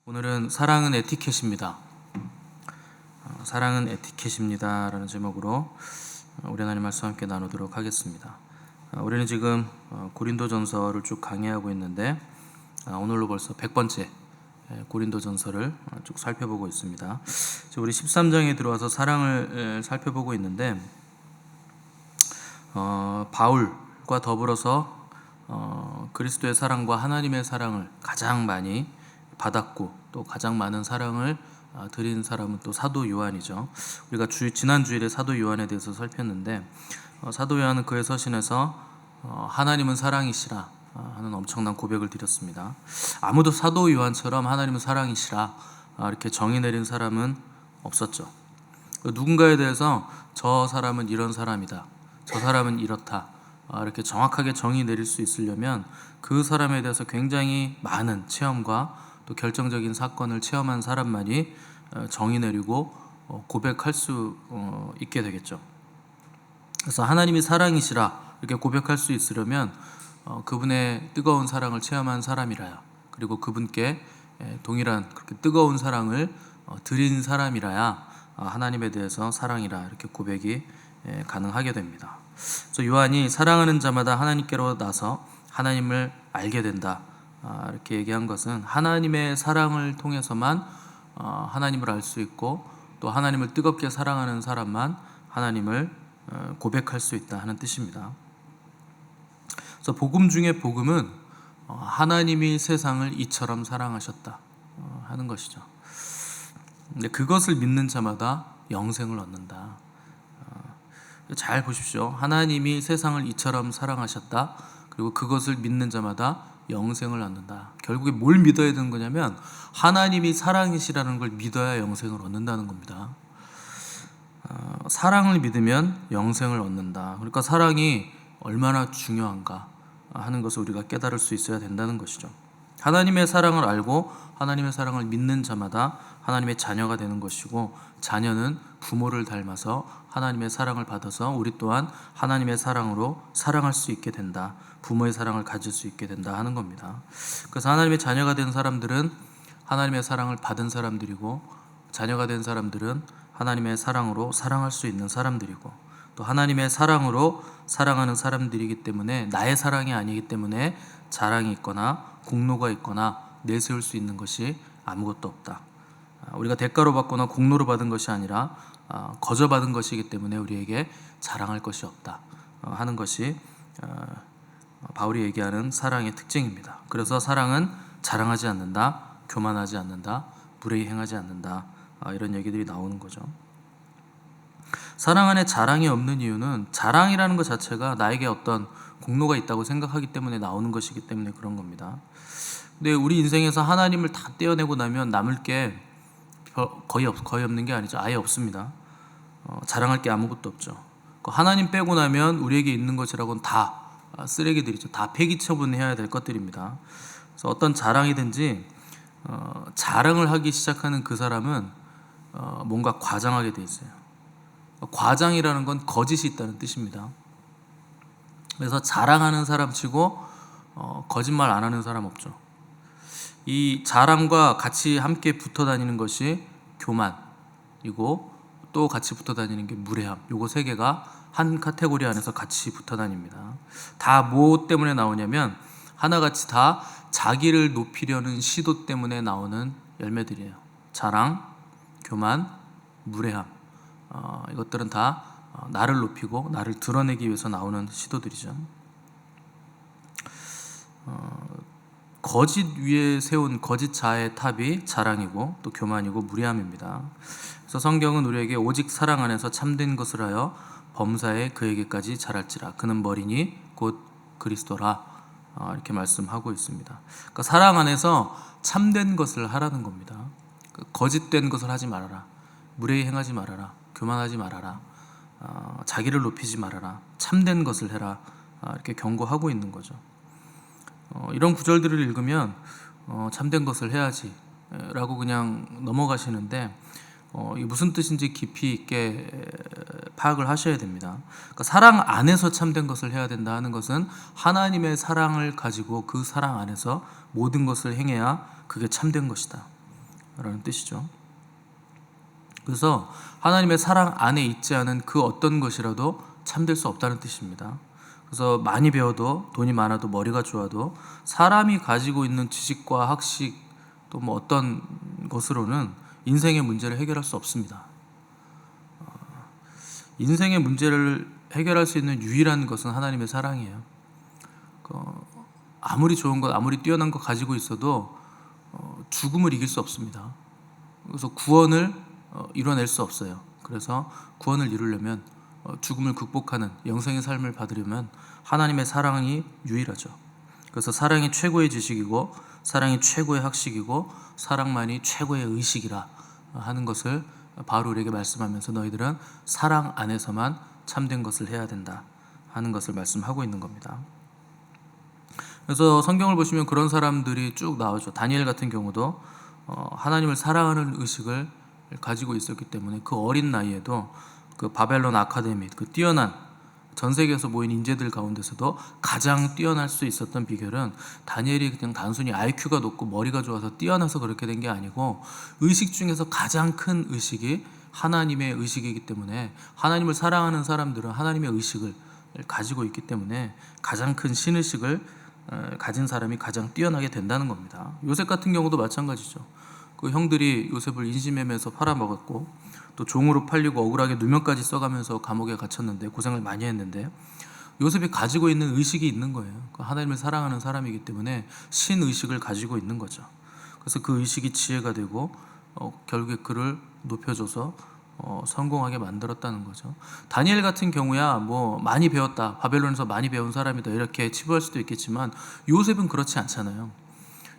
오늘은 사랑은 에티켓입니다. 사랑은 에티켓입니다 라는 제목으로 우리 하나님 말씀 함께 나누도록 하겠습니다. 우리는 지금 고린도전서를 쭉 강의하고 있는데 오늘로 벌써 100번째 고린도전서를 쭉 살펴보고 있습니다. 우리 13장에 들어와서 사랑을 살펴보고 있는데 바울과 더불어서 그리스도의 사랑과 하나님의 사랑을 가장 많이 받았고 또 가장 많은 사랑을 드린 사람은 또 사도 요한이죠. 우리가 지난 주일에 사도 요한에 대해서 살폈는데 사도 요한은 그의 서신에서 하나님은 사랑이시라 하는 엄청난 고백을 드렸습니다. 아무도 사도 요한처럼 하나님은 사랑이시라 이렇게 정의 내린 사람은 없었죠. 누군가에 대해서 저 사람은 이런 사람이다, 저 사람은 이렇다 이렇게 정확하게 정의 내릴 수 있으려면 그 사람에 대해서 굉장히 많은 체험과 또 결정적인 사건을 체험한 사람만이 정의 내리고 고백할 수 있게 되겠죠. 그래서 하나님이 사랑이시라 이렇게 고백할 수 있으려면 그분의 뜨거운 사랑을 체험한 사람이라야, 그리고 그분께 동일한 그렇게 뜨거운 사랑을 드린 사람이라야 하나님에 대해서 사랑이라 이렇게 고백이 가능하게 됩니다. 그래서 요한이 사랑하는 자마다 하나님께로 나서 하나님을 알게 된다 이렇게 얘기한 것은 하나님의 사랑을 통해서만 하나님을 알 수 있고 또 하나님을 뜨겁게 사랑하는 사람만 하나님을 고백할 수 있다 하는 뜻입니다. 그래서 복음 중에 복음은 하나님이 세상을 이처럼 사랑하셨다 하는 것이죠. 근데 그것을 믿는 자마다 영생을 얻는다. 잘 보십시오. 하나님이 세상을 이처럼 사랑하셨다. 그리고 그것을 믿는 자마다 영생을 얻는다. 결국에 뭘 믿어야 되는 거냐면 하나님이 사랑이시라는 걸 믿어야 영생을 얻는다는 겁니다. 사랑을 믿으면 영생을 얻는다. 그러니까 사랑이 얼마나 중요한가 하는 것을 우리가 깨달을 수 있어야 된다는 것이죠. 하나님의 사랑을 알고 하나님의 사랑을 믿는 자마다 하나님의 자녀가 되는 것이고, 자녀는 부모를 닮아서 하나님의 사랑을 받아서 우리 또한 하나님의 사랑으로 사랑할 수 있게 된다, 부모의 사랑을 가질 수 있게 된다 하는 겁니다. 그래서 하나님의 자녀가 된 사람들은 하나님의 사랑을 받은 사람들이고, 자녀가 된 사람들은 하나님의 사랑으로 사랑할 수 있는 사람들이고, 또 하나님의 사랑으로 사랑하는 사람들이기 때문에 나의 사랑이 아니기 때문에 자랑이 있거나 공로가 있거나 내세울 수 있는 것이 아무것도 없다. 우리가 대가로 받거나 공로로 받은 것이 아니라 거저 받은 것이기 때문에 우리에게 자랑할 것이 없다 하는 것이 바울이 얘기하는 사랑의 특징입니다. 그래서 사랑은 자랑하지 않는다, 교만하지 않는다, 불의히 행하지 않는다 이런 얘기들이 나오는 거죠. 사랑 안에 자랑이 없는 이유는 자랑이라는 것 자체가 나에게 어떤 공로가 있다고 생각하기 때문에 나오는 것이기 때문에 그런 겁니다. 근데 우리 인생에서 하나님을 다 떼어내고 나면 남을 게 거의 없는 게 아니죠. 아예 없습니다. 자랑할 게 아무것도 없죠. 하나님 빼고 나면 우리에게 있는 것이라고는 다 쓰레기들이죠. 다 폐기 처분해야 될 것들입니다. 그래서 어떤 자랑이든지 자랑을 하기 시작하는 그 사람은 뭔가 과장하게 돼 있어요. 과장이라는 건 거짓이 있다는 뜻입니다. 그래서 자랑하는 사람 치고 거짓말 안 하는 사람 없죠. 이 자랑과 같이 함께 붙어 다니는 것이 교만이고, 또 같이 붙어 다니는 게 무례함. 요거 세 개가 한 카테고리 안에서 같이 붙어 다닙니다. 다 뭐 때문에 나오냐면 하나같이 다 자기를 높이려는 시도 때문에 나오는 열매들이에요. 자랑, 교만, 무례함. 이것들은 다 나를 높이고 나를 드러내기 위해서 나오는 시도들이죠. 거짓 위에 세운 거짓 자의 탑이 자랑이고 또 교만이고 무례함입니다. 그래서 성경은 우리에게 오직 사랑 안에서 참된 것을 하여 범사에 그에게까지 자랄지라, 그는 머리니 곧 그리스도라 이렇게 말씀하고 있습니다. 그러니까 사랑 안에서 참된 것을 하라는 겁니다. 거짓된 것을 하지 말아라, 무례히 행하지 말아라, 교만하지 말아라, 자기를 높이지 말아라, 참된 것을 해라 이렇게 경고하고 있는 거죠. 이런 구절들을 읽으면 참된 것을 해야지 라고 그냥 넘어가시는데 이 무슨 뜻인지 깊이 있게 파악을 하셔야 됩니다. 그러니까 사랑 안에서 참된 것을 해야 된다 하는 것은 하나님의 사랑을 가지고 그 사랑 안에서 모든 것을 행해야 그게 참된 것이다. 라는 뜻이죠. 그래서 하나님의 사랑 안에 있지 않은 그 어떤 것이라도 참될 수 없다는 뜻입니다. 그래서 많이 배워도, 돈이 많아도, 머리가 좋아도 사람이 가지고 있는 지식과 학식 또 뭐 어떤 것으로는 인생의 문제를 해결할 수 없습니다. 인생의 문제를 해결할 수 있는 유일한 것은 하나님의 사랑이에요. 아무리 좋은 것, 아무리 뛰어난 것 가지고 있어도 죽음을 이길 수 없습니다. 그래서 구원을 이뤄낼 수 없어요. 그래서 구원을 이루려면, 죽음을 극복하는 영생의 삶을 받으려면 하나님의 사랑이 유일하죠. 그래서 사랑이 최고의 지식이고, 사랑이 최고의 학식이고, 사랑만이 최고의 의식이라 하는 것을 바로 우리에게 말씀하면서 너희들은 사랑 안에서만 참된 것을 해야 된다 하는 것을 말씀하고 있는 겁니다. 그래서 성경을 보시면 그런 사람들이 쭉 나오죠. 다니엘 같은 경우도 하나님을 사랑하는 의식을 가지고 있었기 때문에 그 어린 나이에도 그 바벨론 아카데미, 그 뛰어난 전 세계에서 모인 인재들 가운데서도 가장 뛰어날 수 있었던 비결은 다니엘이 그냥 단순히 IQ가 높고 머리가 좋아서 뛰어나서 그렇게 된 게 아니고, 의식 중에서 가장 큰 의식이 하나님의 의식이기 때문에, 하나님을 사랑하는 사람들은 하나님의 의식을 가지고 있기 때문에 가장 큰 신의식을 가진 사람이 가장 뛰어나게 된다는 겁니다. 요셉 같은 경우도 마찬가지죠. 그 형들이 요셉을 인신매매해서 팔아먹었고, 또 종으로 팔리고 억울하게 누명까지 써가면서 감옥에 갇혔는데, 고생을 많이 했는데, 요셉이 가지고 있는 의식이 있는 거예요. 하나님을 사랑하는 사람이기 때문에 신의식을 가지고 있는 거죠. 그래서 그 의식이 지혜가 되고 결국에 그를 높여줘서 성공하게 만들었다는 거죠. 다니엘 같은 경우야 뭐 많이 배웠다, 바벨론에서 많이 배운 사람이다 이렇게 치부할 수도 있겠지만, 요셉은 그렇지 않잖아요.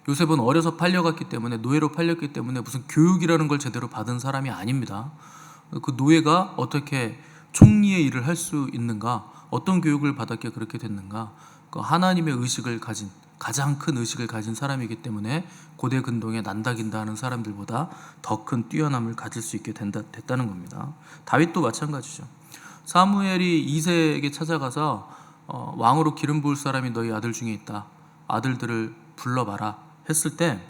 요셉은 어려서 팔려갔기 때문에, 노예로 팔렸기 때문에 무슨 교육이라는 걸 제대로 받은 사람이 아닙니다. 그 노예가 어떻게 총리의 일을 할 수 있는가, 어떤 교육을 받았기에 그렇게 됐는가, 그 하나님의 의식을 가진, 가장 큰 의식을 가진 사람이기 때문에 고대 근동에 난다긴다 하는 사람들보다 더 큰 뛰어남을 가질 수 있게 됐다는 겁니다. 다윗도 마찬가지죠. 사무엘이 이새에게 찾아가서 왕으로 기름 부을 사람이 너희 아들 중에 있다, 아들들을 불러봐라 했을 때,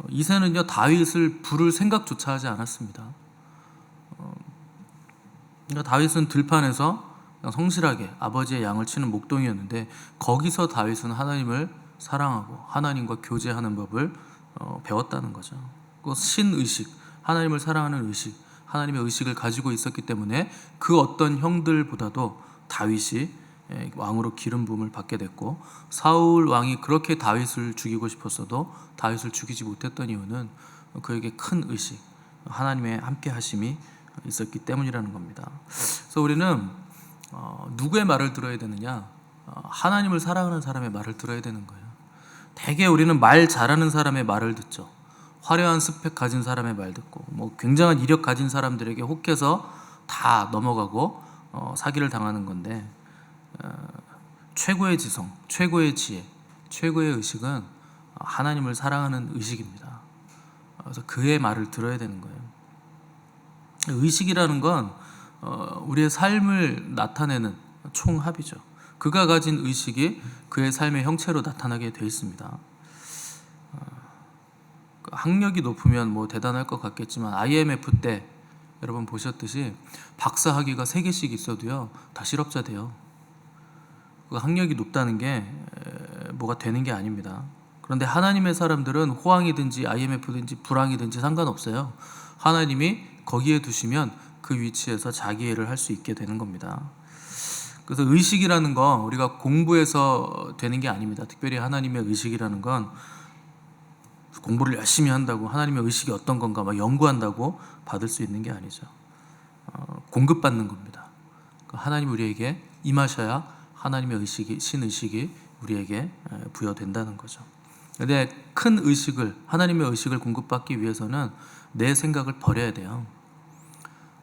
이새는요 다윗을 부를 생각조차 하지 않았습니다. 그러니까 다윗은 들판에서 그냥 성실하게 아버지의 양을 치는 목동이었는데, 거기서 다윗은 하나님을 사랑하고 하나님과 교제하는 법을 배웠다는 거죠. 그 신의식, 하나님을 사랑하는 의식, 하나님의 의식을 가지고 있었기 때문에 그 어떤 형들보다도 다윗이 왕으로 기름 부음을 받게 됐고, 사울 왕이 그렇게 다윗을 죽이고 싶었어도 다윗을 죽이지 못했던 이유는 그에게 큰 의식, 하나님의 함께 하심이 있었기 때문이라는 겁니다. 그래서 우리는 누구의 말을 들어야 되느냐? 하나님을 사랑하는 사람의 말을 들어야 되는 거예요. 대개 우리는 말 잘하는 사람의 말을 듣죠. 화려한 스펙 가진 사람의 말 듣고, 뭐 굉장한 이력 가진 사람들에게 혹해서 다 넘어가고 사기를 당하는 건데, 최고의 지성, 최고의 지혜, 최고의 의식은 하나님을 사랑하는 의식입니다. 그래서 그의 말을 들어야 되는 거예요. 의식이라는 건 우리의 삶을 나타내는 총합이죠. 그가 가진 의식이 그의 삶의 형체로 나타나게 되어 있습니다. 학력이 높으면 뭐 대단할 것 같겠지만, IMF 때 여러분 보셨듯이 박사 학위가 3개씩 있어도요 다 실업자 돼요. 학력이 높다는 게 뭐가 되는 게 아닙니다. 그런데 하나님의 사람들은 호황이든지 IMF든지 불황이든지 상관없어요. 하나님이 거기에 두시면 그 위치에서 자기 일을 할 수 있게 되는 겁니다. 그래서 의식이라는 건 우리가 공부해서 되는 게 아닙니다. 특별히 하나님의 의식이라는 건 공부를 열심히 한다고 하나님의 의식이 어떤 건가 막 연구한다고 받을 수 있는 게 아니죠. 공급받는 겁니다. 하나님이 우리에게 임하셔야 하나님의 의식이, 신의식이 우리에게 부여된다는 거죠. 근데 큰 의식을, 하나님의 의식을 공급받기 위해서는 내 생각을 버려야 돼요.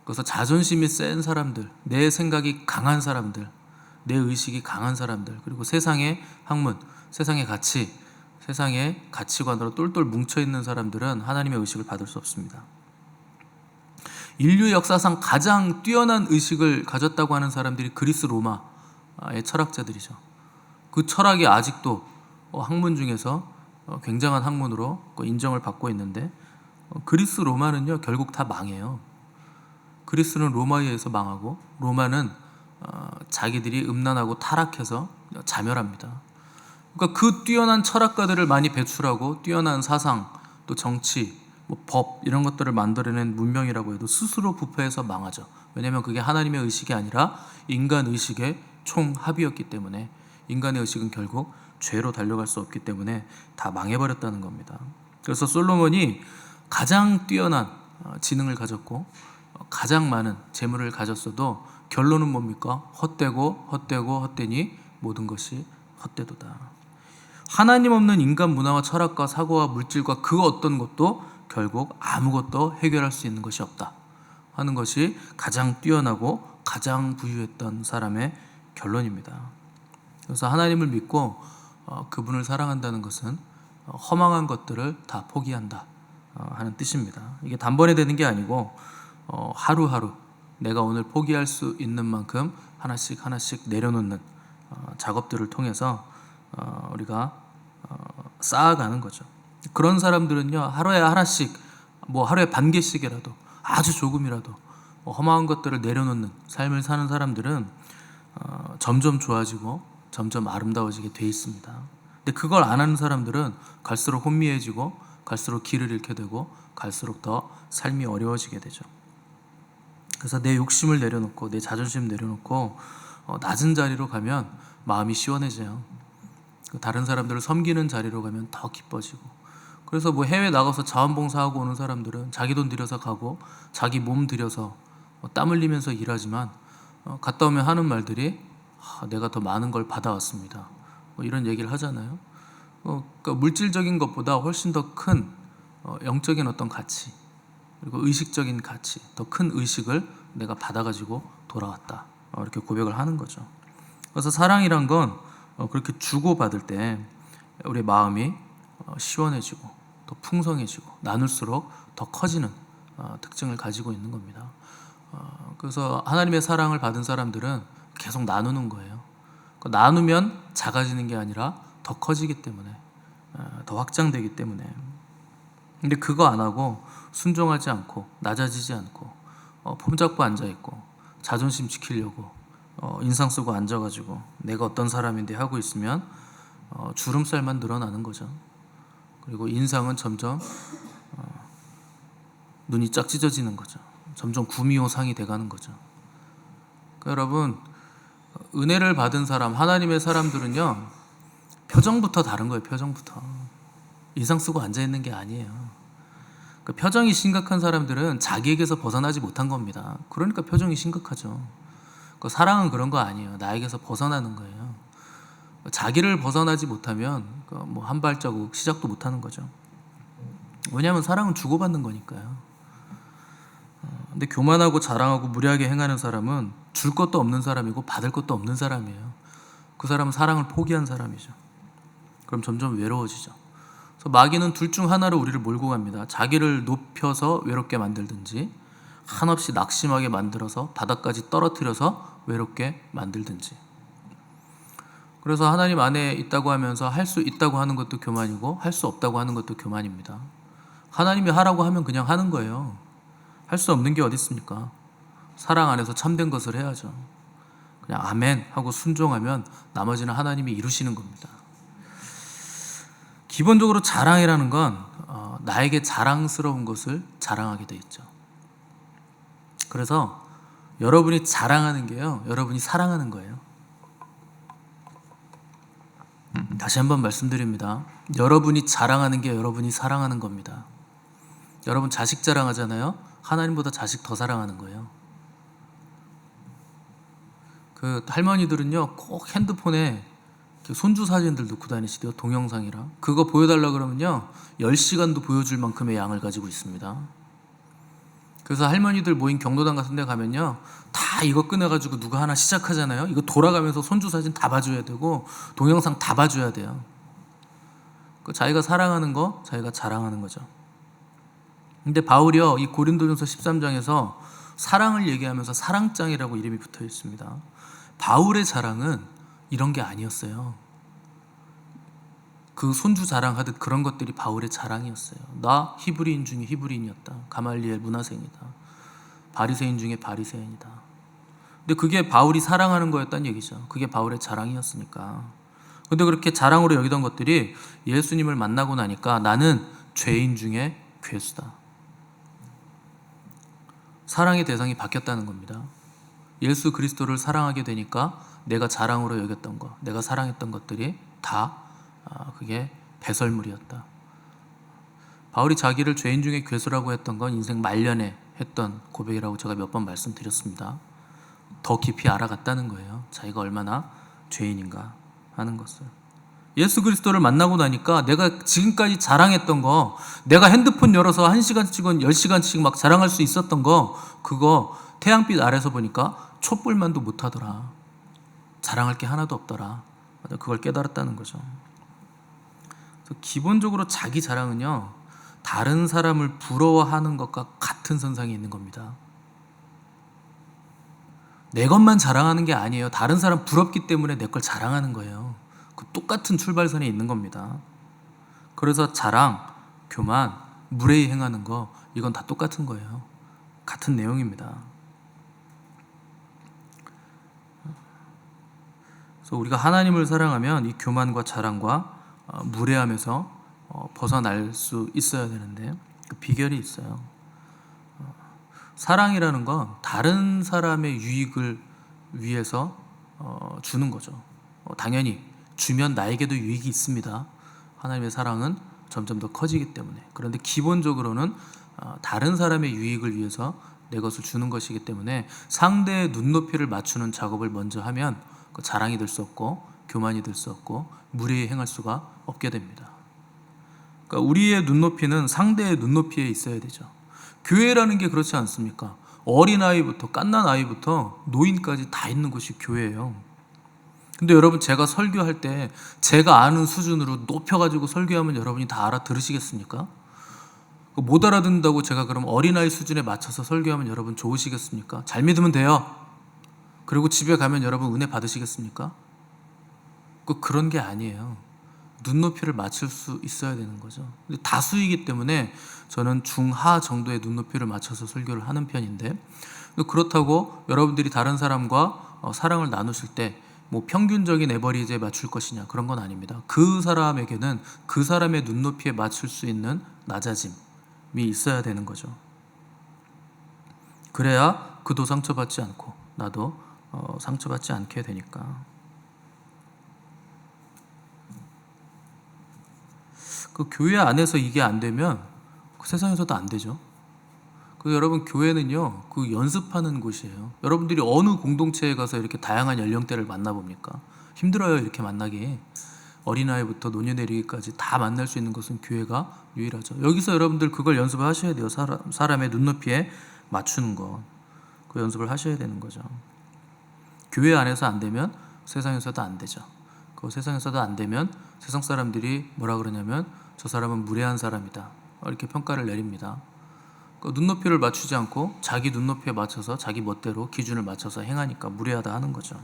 그래서 자존심이 센 사람들, 내 생각이 강한 사람들, 내 의식이 강한 사람들, 그리고 세상의 학문, 세상의 가치, 세상의 가치관으로 똘똘 뭉쳐있는 사람들은 하나님의 의식을 받을 수 없습니다. 인류 역사상 가장 뛰어난 의식을 가졌다고 하는 사람들이 그리스 로마의 철학자들이죠. 그 철학이 아직도 학문 중에서 굉장한 학문으로 인정을 받고 있는데, 그리스 로마는요 결국 다 망해요. 그리스는 로마에 의해서 망하고 로마는 자기들이 음란하고 타락해서 자멸합니다. 그러니까 그 뛰어난 철학가들을 많이 배출하고 뛰어난 사상, 또 정치, 법 이런 것들을 만들어낸 문명이라고 해도 스스로 부패해서 망하죠. 왜냐하면 그게 하나님의 의식이 아니라 인간 의식의 총합이었기 때문에, 인간의 의식은 결국 죄로 달려갈 수 없기 때문에 다 망해버렸다는 겁니다. 그래서 솔로몬이 가장 뛰어난 지능을 가졌고 가장 많은 재물을 가졌어도 결론은 뭡니까? 헛되니 모든 것이 헛되도다. 하나님 없는 인간 문화와 철학과 사고와 물질과 그 어떤 것도 결국 아무것도 해결할 수 있는 것이 없다 하는 것이 가장 뛰어나고 가장 부유했던 사람의 결론입니다. 그래서 하나님을 믿고 그분을 사랑한다는 것은 허망한 것들을 다 포기한다 하는 뜻입니다. 이게 단번에 되는 게 아니고 하루하루 내가 오늘 포기할 수 있는 만큼 하나씩 내려놓는 작업들을 통해서 우리가 쌓아가는 거죠. 그런 사람들은요 하루에 하나씩, 하루에 반 개씩이라도, 아주 조금이라도 허망한 것들을 내려놓는 삶을 사는 사람들은 점점 좋아지고 점점 아름다워지게 돼 있습니다. 근데 그걸 안 하는 사람들은 갈수록 혼미해지고 갈수록 길을 잃게 되고 갈수록 더 삶이 어려워지게 되죠. 그래서 내 욕심을 내려놓고 내 자존심 내려놓고 낮은 자리로 가면 마음이 시원해져요. 다른 사람들을 섬기는 자리로 가면 더 기뻐지고, 그래서 해외 나가서 자원봉사하고 오는 사람들은 자기 돈 들여서 가고 자기 몸 들여서 땀 흘리면서 일하지만 갔다 오면 하는 말들이 내가 더 많은 걸 받아왔습니다, 이런 얘기를 하잖아요. 그러니까 물질적인 것보다 훨씬 더 큰 영적인 어떤 가치, 그리고 의식적인 가치, 더 큰 의식을 내가 받아가지고 돌아왔다, 이렇게 고백을 하는 거죠. 그래서 사랑이란 건 그렇게 주고받을 때 우리 마음이 시원해지고 더 풍성해지고 나눌수록 더 커지는 특징을 가지고 있는 겁니다. 그래서 하나님의 사랑을 받은 사람들은 계속 나누는 거예요. 나누면 작아지는 게 아니라 더 커지기 때문에, 더 확장되기 때문에. 근데 그거 안 하고 순종하지 않고 낮아지지 않고 폼 잡고 앉아있고 자존심 지키려고 인상 쓰고 앉아가지고 내가 어떤 사람인데 하고 있으면 주름살만 늘어나는 거죠. 그리고 인상은 점점 눈이 쫙 찢어지는 거죠. 점점 구미호상이 돼가는 거죠. 그러니까 여러분, 은혜를 받은 사람, 하나님의 사람들은요 표정부터 다른 거예요. 표정부터. 인상 쓰고 앉아있는 게 아니에요. 그 표정이 심각한 사람들은 자기에게서 벗어나지 못한 겁니다. 그러니까 표정이 심각하죠. 그 사랑은 그런 거 아니에요. 나에게서 벗어나는 거예요. 자기를 벗어나지 못하면 한 발자국 시작도 못하는 거죠. 왜냐하면 사랑은 주고받는 거니까요. 근데 교만하고 자랑하고 무례하게 행하는 사람은 줄 것도 없는 사람이고 받을 것도 없는 사람이에요. 그 사람은 사랑을 포기한 사람이죠. 그럼 점점 외로워지죠. 그래서 마귀는 둘 중 하나로 우리를 몰고 갑니다. 자기를 높여서 외롭게 만들든지, 한없이 낙심하게 만들어서 바닥까지 떨어뜨려서 외롭게 만들든지. 그래서 하나님 안에 있다고 하면서 할 수 있다고 하는 것도 교만이고 할 수 없다고 하는 것도 교만입니다. 하나님이 하라고 하면 그냥 하는 거예요. 할 수 없는 게 어디 있습니까? 사랑 안에서 참된 것을 해야죠. 그냥 아멘 하고 순종하면 나머지는 하나님이 이루시는 겁니다. 기본적으로 자랑이라는 건 나에게 자랑스러운 것을 자랑하게 돼 있죠. 그래서 여러분이 자랑하는 게요, 여러분이 사랑하는 거예요. 다시 한번 말씀드립니다. 여러분이 자랑하는 게 여러분이 사랑하는 겁니다. 여러분 자식 자랑하잖아요. 하나님보다 자식 더 사랑하는 거예요. 그 할머니들은요 꼭 핸드폰에 손주 사진들 넣고 다니시대요. 동영상이랑. 그거 보여달라 그러면요 10시간도 보여줄 만큼의 양을 가지고 있습니다. 그래서 할머니들 모인 경로당 같은 데 가면요 다 이거 꺼내가지고 누가 하나 시작하잖아요. 이거 돌아가면서 손주 사진 다 봐줘야 되고 동영상 다 봐줘야 돼요. 자기가 사랑하는 거 자기가 자랑하는 거죠. 근데 바울이요 이 고린도전서 13장에서 사랑을 얘기하면서 사랑장이라고 이름이 붙어 있습니다. 바울의 자랑은 이런 게 아니었어요. 그 손주 자랑하듯 그런 것들이 바울의 자랑이었어요. 나 히브리인 중에 히브리인이었다. 가말리엘 문화생이다. 바리새인 중에 바리새인이다. 근데 그게 바울이 사랑하는 거였다는 얘기죠. 그게 바울의 자랑이었으니까. 근데 그렇게 자랑으로 여기던 것들이 예수님을 만나고 나니까 나는 죄인 중에 괴수다. 사랑의 대상이 바뀌었다는 겁니다. 예수 그리스도를 사랑하게 되니까 내가 자랑으로 여겼던 것, 내가 사랑했던 것들이 다 그게 배설물이었다. 바울이 자기를 죄인 중에 괴수라고 했던 건 인생 말년에 했던 고백이라고 제가 몇 번 말씀드렸습니다. 더 깊이 알아갔다는 거예요. 자기가 얼마나 죄인인가 하는 것을. 예수 그리스도를 만나고 나니까 내가 지금까지 자랑했던 거, 내가 핸드폰 열어서 1시간씩은 10시간씩 막 자랑할 수 있었던 거, 그거 태양빛 아래서 보니까 촛불만도 못하더라. 자랑할 게 하나도 없더라. 그걸 깨달았다는 거죠. 그래서 기본적으로 자기 자랑은요, 다른 사람을 부러워하는 것과 같은 선상에 있는 겁니다. 내 것만 자랑하는 게 아니에요. 다른 사람 부럽기 때문에 내 걸 자랑하는 거예요. 그 똑같은 출발선에 있는 겁니다. 그래서 자랑, 교만, 무례히 행하는 거, 이건 다 똑같은 거예요. 같은 내용입니다. 그래서 우리가 하나님을 사랑하면 이 교만과 자랑과 무례함에서 벗어날 수 있어야 되는데 그 비결이 있어요. 사랑이라는 건 다른 사람의 유익을 위해서 주는 거죠. 당연히 주면 나에게도 유익이 있습니다. 하나님의 사랑은 점점 더 커지기 때문에. 그런데 기본적으로는 다른 사람의 유익을 위해서 내 것을 주는 것이기 때문에 상대의 눈높이를 맞추는 작업을 먼저 하면 그 자랑이 될 수 없고 교만이 될 수 없고 무례히 행할 수가 없게 됩니다. 그러니까 우리의 눈높이는 상대의 눈높이에 있어야 되죠. 교회라는 게 그렇지 않습니까? 어린아이부터 갓난아이부터 노인까지 다 있는 곳이 교회예요. 근데 여러분, 제가 설교할 때 제가 아는 수준으로 높여가지고 설교하면 여러분이 다 알아들으시겠습니까? 못 알아듣는다고 제가 그럼 어린아이 수준에 맞춰서 설교하면 여러분 좋으시겠습니까? 잘 믿으면 돼요. 그리고 집에 가면 여러분 은혜 받으시겠습니까? 그런 게 아니에요. 눈높이를 맞출 수 있어야 되는 거죠. 근데 다수이기 때문에 저는 중하 정도의 눈높이를 맞춰서 설교를 하는 편인데, 그렇다고 여러분들이 다른 사람과 사랑을 나누실 때 뭐 평균적인 에버리지에 맞출 것이냐, 그런 건 아닙니다. 그 사람에게는 그 사람의 눈높이에 맞출 수 있는 낮아짐이 있어야 되는 거죠. 그래야 그도 상처받지 않고 나도 상처받지 않게 되니까. 그 교회 안에서 이게 안 되면 그 세상에서도 안 되죠. 그 여러분, 교회는요, 그 연습하는 곳이에요. 여러분들이 어느 공동체에 가서 이렇게 다양한 연령대를 만나봅니까? 힘들어요, 이렇게 만나기. 어린아이부터 노년내리기까지 다 만날 수 있는 것은 교회가 유일하죠. 여기서 여러분들 그걸 연습을 하셔야 돼요. 사람의 눈높이에 맞추는 것. 그 연습을 하셔야 되는 거죠. 교회 안에서 안 되면 세상에서도 안 되죠. 그 세상에서도 안 되면 세상 사람들이 뭐라 그러냐면 저 사람은 무례한 사람이다, 이렇게 평가를 내립니다. 그 눈높이를 맞추지 않고 자기 눈높이에 맞춰서 자기 멋대로 기준을 맞춰서 행하니까 무례하다 하는 거죠.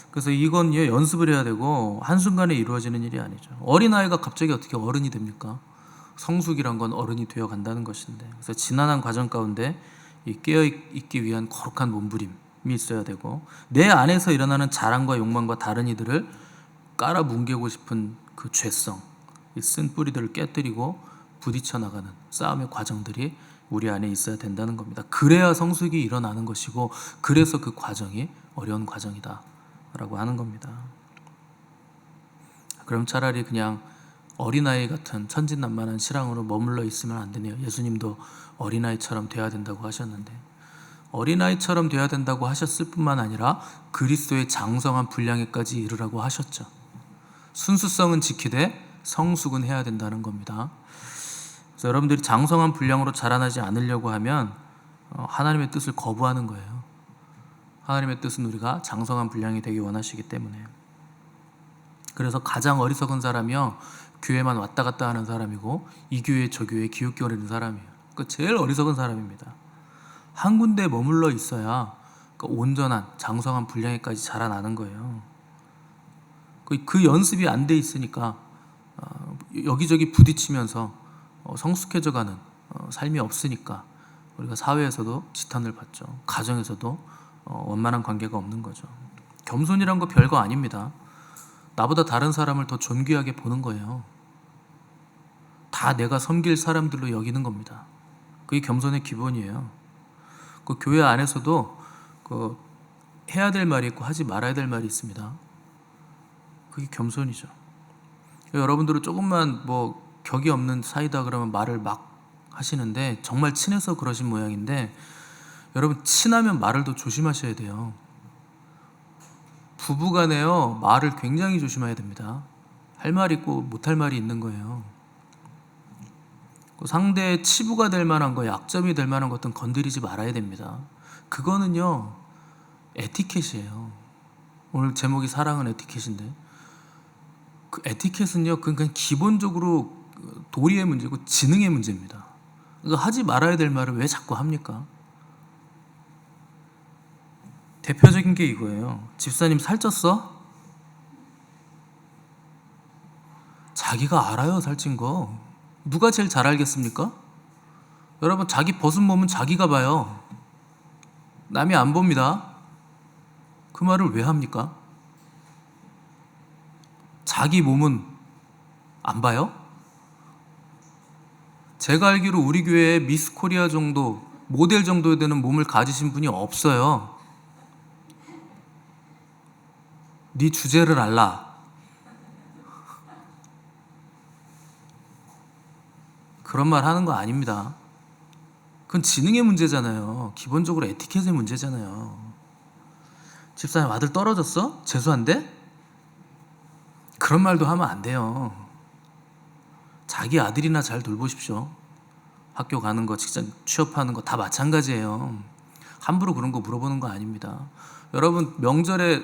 그래서 이건 연습을 해야 되고 한순간에 이루어지는 일이 아니죠. 어린아이가 갑자기 어떻게 어른이 됩니까? 성숙이란 건 어른이 되어 간다는 것인데, 그래서 지난한 과정 가운데 깨어있기 위한 거룩한 몸부림이 있어야 되고, 내 안에서 일어나는 자랑과 욕망과 다른 이들을 깔아 뭉개고 싶은 그 죄성, 이 쓴 뿌리들을 깨뜨리고 부딪혀 나가는 싸움의 과정들이 우리 안에 있어야 된다는 겁니다. 그래야 성숙이 일어나는 것이고, 그래서 그 과정이 어려운 과정이다 라고 하는 겁니다. 그럼 차라리 그냥 어린아이 같은 천진난만한 실랑으로 머물러 있으면 안 되네요. 예수님도 어린아이처럼 돼야 된다고 하셨는데, 어린아이처럼 돼야 된다고 하셨을 뿐만 아니라 그리스도의 장성한 분량에까지 이르라고 하셨죠. 순수성은 지키되 성숙은 해야 된다는 겁니다. 그래서 여러분들이 장성한 분량으로 자라나지 않으려고 하면 하나님의 뜻을 거부하는 거예요. 하나님의 뜻은 우리가 장성한 분량이 되기 원하시기 때문에. 그래서 가장 어리석은 사람이요, 교회만 왔다 갔다 하는 사람이고 이 교회 저 교회에 기웃거리는 사람이에요. 그 제일 어리석은 사람입니다. 한 군데에 머물러 있어야 온전한 장성한 분량에까지 자라나는 거예요. 그 연습이 안 돼 있으니까 여기저기 부딪히면서 성숙해져가는 삶이 없으니까 우리가 사회에서도 지탄을 받죠. 가정에서도 원만한 관계가 없는 거죠. 겸손이란 거 별거 아닙니다. 나보다 다른 사람을 더 존귀하게 보는 거예요. 다 내가 섬길 사람들로 여기는 겁니다. 그게 겸손의 기본이에요. 그 교회 안에서도 해야 될 말이 있고 하지 말아야 될 말이 있습니다. 그게 겸손이죠. 여러분들은 조금만 격이 없는 사이다 그러면 말을 막 하시는데 정말 친해서 그러신 모양인데, 여러분 친하면 말을 더 조심하셔야 돼요. 부부간에요, 말을 굉장히 조심해야 됩니다. 할 말이 있고 못할 말이 있는 거예요. 상대의 치부가 될 만한 거, 약점이 될 만한 것들은 건드리지 말아야 됩니다. 그거는요 에티켓이에요. 오늘 제목이 사랑은 에티켓인데, 그 에티켓은요 그냥 기본적으로 도리의 문제고 지능의 문제입니다. 그러니까 하지 말아야 될 말을 왜 자꾸 합니까? 대표적인 게 이거예요. 집사님 살쪘어? 자기가 알아요, 살찐 거. 누가 제일 잘 알겠습니까? 여러분, 자기 벗은 몸은 자기가 봐요. 남이 안 봅니다. 그 말을 왜 합니까? 자기 몸은 안 봐요? 제가 알기로 우리 교회에 미스 코리아 정도, 모델 정도 되는 몸을 가지신 분이 없어요. 네 주제를 알라. 그런 말 하는 거 아닙니다. 그건 지능의 문제잖아요. 기본적으로 에티켓의 문제잖아요. 집사님 아들 떨어졌어? 재수한대? 그런 말도 하면 안 돼요. 자기 아들이나 잘 돌보십시오. 학교 가는 거, 직장 취업하는 거 다 마찬가지예요. 함부로 그런 거 물어보는 거 아닙니다. 여러분, 명절에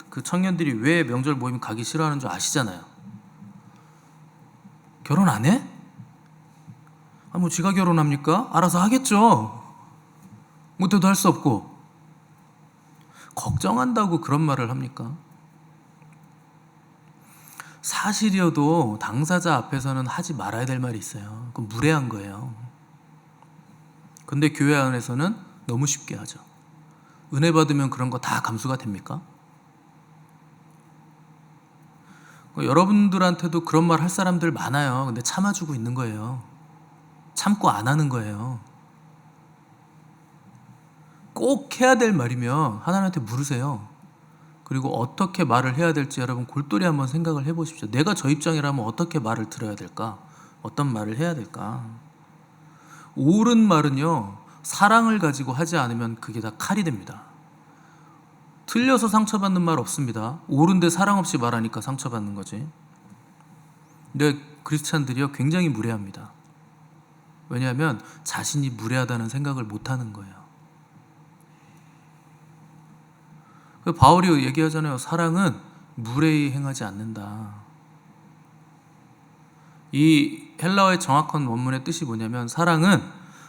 그 청년들이 왜 명절 모임 가기 싫어하는 줄 아시잖아요. 결혼 안 해? 지가 결혼합니까? 알아서 하겠죠. 못해도 할 수 없고. 걱정한다고 그런 말을 합니까? 사실이어도 당사자 앞에서는 하지 말아야 될 말이 있어요. 그건 무례한 거예요. 근데 교회 안에서는 너무 쉽게 하죠. 은혜 받으면 그런 거 다 감수가 됩니까? 여러분들한테도 그런 말 할 사람들 많아요. 근데 참아주고 있는 거예요. 참고 안 하는 거예요. 꼭 해야 될 말이면 하나님한테 물으세요. 그리고 어떻게 말을 해야 될지 여러분 골똘히 한번 생각을 해보십시오. 내가 저 입장이라면 어떻게 말을 들어야 될까? 어떤 말을 해야 될까? 옳은 말은요, 사랑을 가지고 하지 않으면 그게 다 칼이 됩니다. 틀려서 상처받는 말 없습니다. 옳은데 사랑 없이 말하니까 상처받는 거지. 근데 크리스찬들이요 굉장히 무례합니다. 왜냐하면 자신이 무례하다는 생각을 못하는 거예요. 바울이 얘기하잖아요. 사랑은 무례히 행하지 않는다. 이 헬라어의 정확한 원문의 뜻이 뭐냐면, 사랑은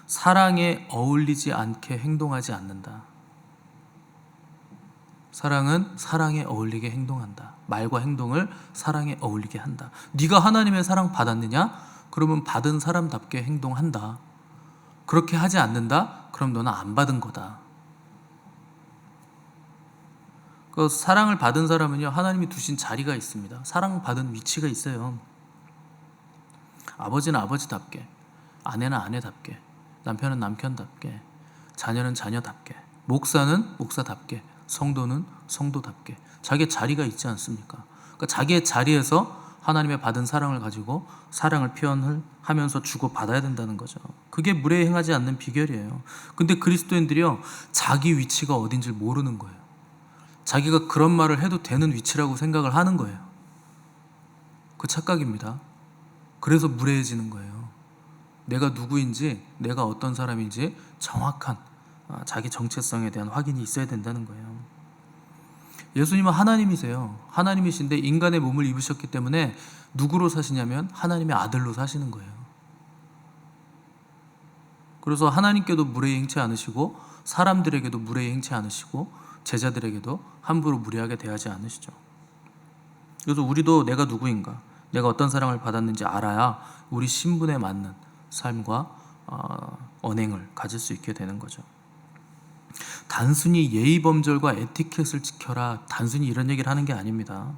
사랑에 어울리지 않게 행동하지 않는다. 사랑은 사랑에 어울리게 행동한다. 말과 행동을 사랑에 어울리게 한다. 네가 하나님의 사랑 받았느냐? 그러면 받은 사람답게 행동한다. 그렇게 하지 않는다? 그럼 너는 안 받은 거다. 그 사랑을 받은 사람은요, 하나님이 두신 자리가 있습니다. 사랑받은 위치가 있어요. 아버지는 아버지답게, 아내는 아내답게, 남편은 남편답게, 자녀는 자녀답게, 목사는 목사답게, 성도는 성도답게 자기의 자리가 있지 않습니까? 그러니까 자기의 자리에서 하나님의 받은 사랑을 가지고 사랑을 표현하면서 주고 받아야 된다는 거죠. 그게 무례히 행하지 않는 비결이에요. 근데 그리스도인들이요, 자기 위치가 어딘지 모르는 거예요. 자기가 그런 말을 해도 되는 위치라고 생각을 하는 거예요. 그 착각입니다. 그래서 무례해지는 거예요. 내가 누구인지, 내가 어떤 사람인지 정확한 자기 정체성에 대한 확인이 있어야 된다는 거예요. 예수님은 하나님이세요. 하나님이신데 인간의 몸을 입으셨기 때문에 누구로 사시냐면 하나님의 아들로 사시는 거예요. 그래서 하나님께도 무례히 행치 않으시고, 사람들에게도 무례히 행치 않으시고, 제자들에게도 함부로 무례하게 대하지 않으시죠. 그래서 우리도 내가 누구인가, 내가 어떤 사랑을 받았는지 알아야 우리 신분에 맞는 삶과 언행을 가질 수 있게 되는 거죠. 단순히 예의범절과 에티켓을 지켜라, 단순히 이런 얘기를 하는 게 아닙니다.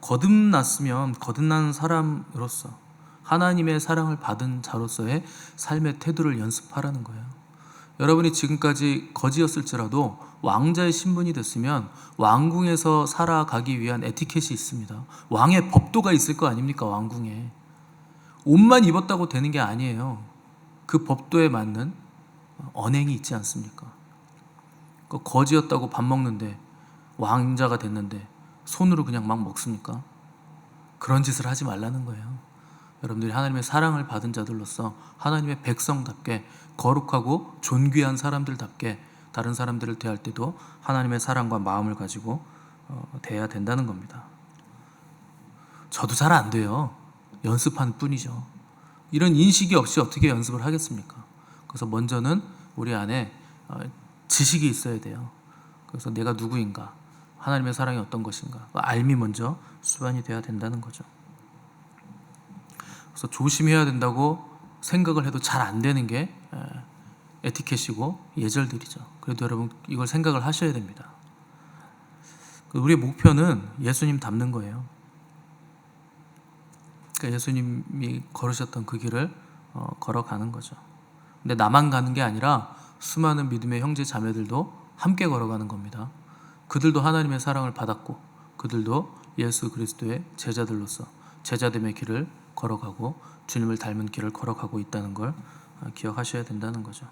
거듭났으면 거듭난 사람으로서 하나님의 사랑을 받은 자로서의 삶의 태도를 연습하라는 거예요. 여러분이 지금까지 거지였을지라도 왕자의 신분이 됐으면 왕궁에서 살아가기 위한 에티켓이 있습니다. 왕의 법도가 있을 거 아닙니까? 왕궁에 옷만 입었다고 되는 게 아니에요. 그 법도에 맞는 언행이 있지 않습니까? 거지였다고 밥 먹는데 왕자가 됐는데 손으로 그냥 막 먹습니까? 그런 짓을 하지 말라는 거예요. 여러분들이 하나님의 사랑을 받은 자들로서 하나님의 백성답게 거룩하고 존귀한 사람들답게 다른 사람들을 대할 때도 하나님의 사랑과 마음을 가지고 대해야 된다는 겁니다. 저도 잘 안 돼요. 연습한 뿐이죠. 이런 인식이 없이 어떻게 연습을 하겠습니까? 그래서 먼저는 우리 안에 지식이 있어야 돼요. 그래서 내가 누구인가, 하나님의 사랑이 어떤 것인가, 알미 먼저 수반이 돼야 된다는 거죠. 그래서 조심해야 된다고 생각을 해도 잘 안 되는 게 에티켓이고 예절들이죠. 그래도 여러분 이걸 생각을 하셔야 됩니다. 우리의 목표는 예수님 닮는 거예요. 그러니까 예수님이 걸으셨던 그 길을 걸어가는 거죠. 근데 나만 가는 게 아니라 수많은 믿음의 형제 자매들도 함께 걸어가는 겁니다. 그들도 하나님의 사랑을 받았고 그들도 예수 그리스도의 제자들로서 제자됨의 길을 걸어가고 주님을 닮은 길을 걸어가고 있다는 걸 기억하셔야 된다는 거죠.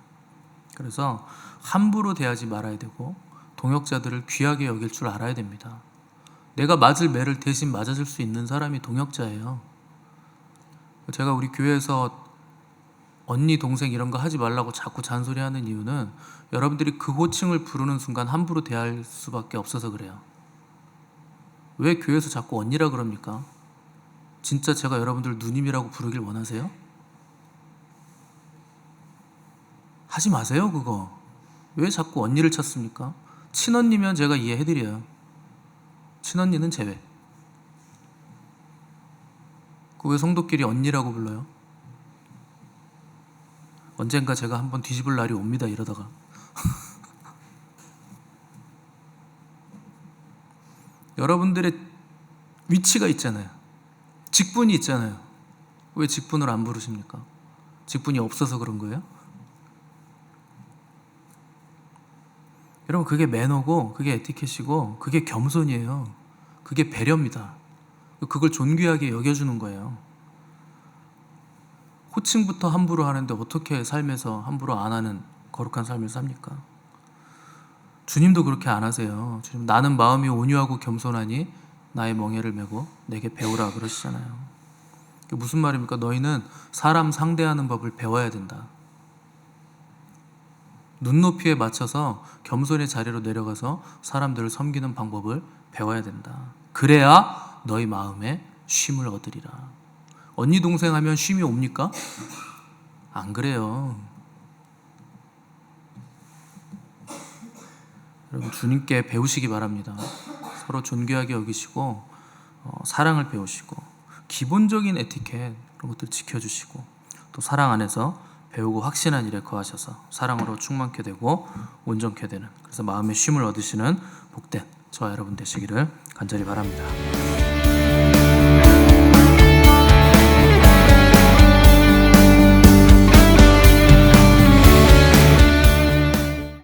그래서 함부로 대하지 말아야 되고 동역자들을 귀하게 여길 줄 알아야 됩니다. 내가 맞을 매를 대신 맞아줄 수 있는 사람이 동역자예요. 제가 우리 교회에서 언니, 동생 이런 거 하지 말라고 자꾸 잔소리하는 이유는 여러분들이 그 호칭을 부르는 순간 함부로 대할 수밖에 없어서 그래요. 왜 교회에서 자꾸 언니라 그럽니까? 진짜 제가 여러분들 누님이라고 부르길 원하세요? 하지 마세요, 그거. 왜 자꾸 언니를 찾습니까? 친언니면 제가 이해해드려요. 친언니는 제외. 그 왜 성도끼리 언니라고 불러요? 언젠가 제가 한번 뒤집을 날이 옵니다, 이러다가. 여러분들의 위치가 있잖아요. 직분이 있잖아요. 왜 직분을 안 부르십니까? 직분이 없어서 그런 거예요? 여러분, 그게 매너고 그게 에티켓이고 그게 겸손이에요. 그게 배려입니다. 그걸 존귀하게 여겨주는 거예요. 호칭부터 함부로 하는데 어떻게 삶에서 함부로 안 하는 거룩한 삶을 삽니까? 주님도 그렇게 안 하세요. 주님, 나는 마음이 온유하고 겸손하니 나의 멍에를 메고 내게 배우라 그러시잖아요. 그게 무슨 말입니까? 너희는 사람 상대하는 법을 배워야 된다. 눈높이에 맞춰서 겸손의 자리로 내려가서 사람들을 섬기는 방법을 배워야 된다. 그래야 너희 마음에 쉼을 얻으리라. 언니 동생 하면 쉼이 옵니까? 안 그래요. 여러분, 주님께 배우시기 바랍니다. 서로 존귀하게 여기시고 사랑을 배우시고 기본적인 에티켓 그런 것들 지켜주시고 또 사랑 안에서 배우고 확신한 일에 거하셔서 사랑으로 충만케 되고 온전케 되는, 그래서 마음의 쉼을 얻으시는 복된 저와 여러분 되시기를 간절히 바랍니다.